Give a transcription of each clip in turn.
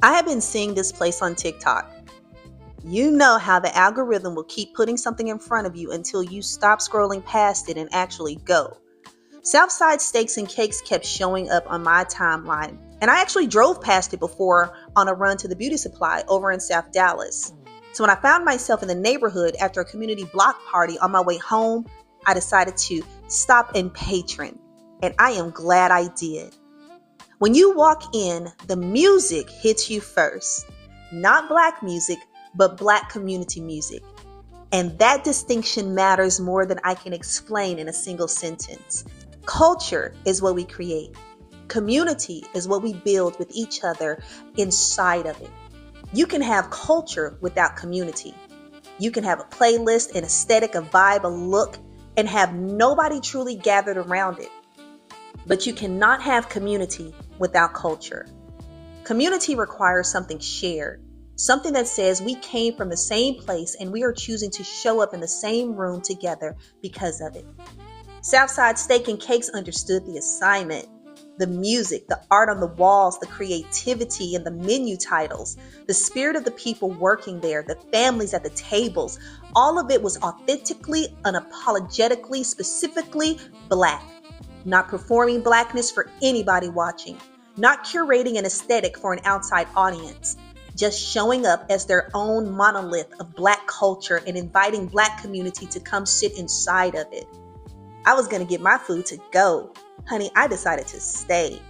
I have been seeing this place on TikTok. You know how the algorithm will keep putting something in front of you until you stop scrolling past it and actually go. Southside Steaks and Cakes kept showing up on my timeline, and I actually drove past it before on a run to the beauty supply over in South Dallas. So when I found myself in the neighborhood after a community block party on my way home, I decided to stop and patron, and I am glad I did. When you walk in, the music hits you first. Not black music, but black community music. And that distinction matters more than I can explain in a single sentence. Culture is what we create. Community is what we build with each other inside of it. You can have culture without community. You can have a playlist, an aesthetic, a vibe, a look, and have nobody truly gathered around it. But you cannot have community without culture. Community requires something shared, something that says we came from the same place and we are choosing to show up in the same room together because of it. Southside Steak and Cakes understood the assignment. The music, the art on the walls, the creativity and the menu titles, the spirit of the people working there, the families at the tables, all of it was authentically, unapologetically, specifically Black. Not performing Blackness for anybody watching, not curating an aesthetic for an outside audience, just showing up as their own monolith of Black culture and inviting Black community to come sit inside of it. I was going to get my food to go. Honey, I decided to stay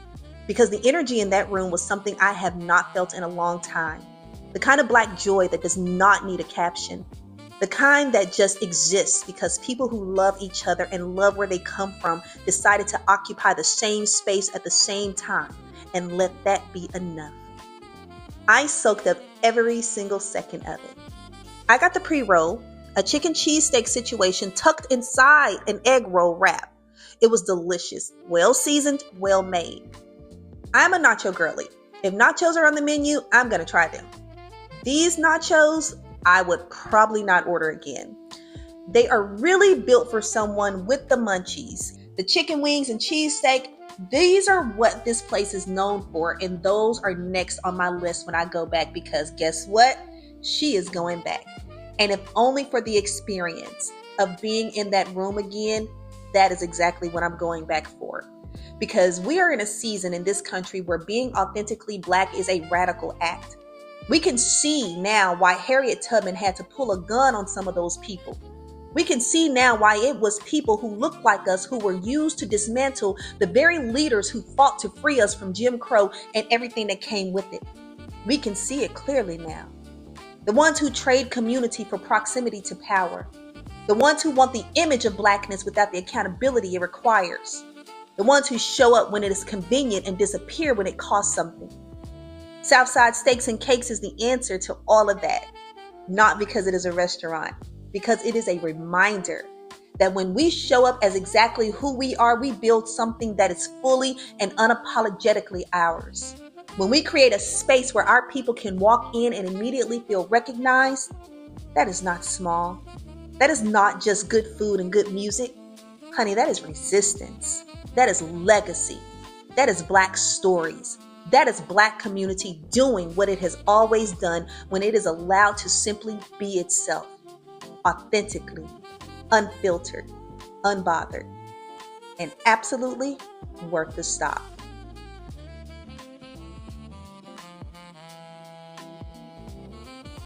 because the energy in that room was something I have not felt in a long time. The kind of Black joy that does not need a caption. The kind that just exists because people who love each other and love where they come from decided to occupy the same space at the same time, and let that be enough. I soaked up every single second of it. I got the pre-roll, a chicken cheesesteak situation tucked inside an egg roll wrap. It was delicious, well seasoned, well made. I'm a nacho girly. If nachos are on the menu, I'm gonna try them. These nachos, I would probably not order again. They are really built for someone with the munchies. The chicken wings and cheesesteak, these are what this place is known for, and those are next on my list when I go back because guess what? She is going back. And if only for the experience of being in that room again, that is exactly what I'm going back for. Because we are in a season in this country where being authentically Black is a radical act. We can see now why Harriet Tubman had to pull a gun on some of those people. We can see now why it was people who looked like us who were used to dismantle the very leaders who fought to free us from Jim Crow and everything that came with it. We can see it clearly now. The ones who trade community for proximity to power. The ones who want the image of Blackness without the accountability it requires. The ones who show up when it is convenient and disappear when it costs something. Southside Steaks and Cakes is the answer to all of that. Not because it is a restaurant, because it is a reminder that when we show up as exactly who we are, we build something that is fully and unapologetically ours. When we create a space where our people can walk in and immediately feel recognized, that is not small. That is not just good food and good music. Honey, that is resistance. That is legacy. That is Black stories. That is Black community doing what it has always done when it is allowed to simply be itself, authentically, unfiltered, unbothered, and absolutely worth the stop.